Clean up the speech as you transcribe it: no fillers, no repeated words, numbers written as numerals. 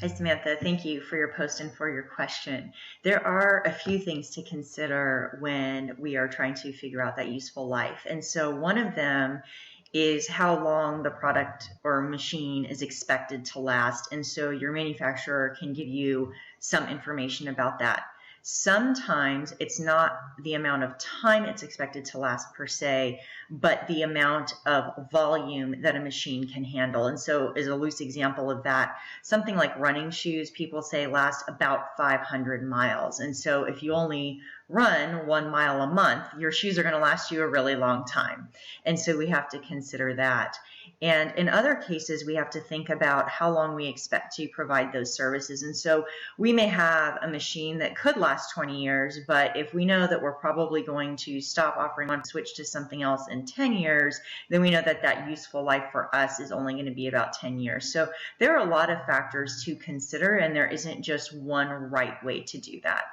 Hi, Samantha. Thank you for your post and for your question. There are a few things to consider when we are trying to figure out that useful life. And so one of them is how long the product or machine is expected to last. And so your manufacturer can give you some information about that. Sometimes it's not the amount of time it's expected to last per se, but the amount of volume that a machine can handle. And so as a loose example of that, something like running shoes, people say last about 500 miles. And so if you only run 1 mile a month, your shoes are going to last you a really long time. And so we have to consider that. And in other cases, we have to think about how long we expect to provide those services. And so we may have a machine that could last 20 years, but if we know that we're probably going to stop offering one, switch to something else in 10 years, then we know that that useful life for us is only going to be about 10 years. So there are a lot of factors to consider, and there isn't just one right way to do that.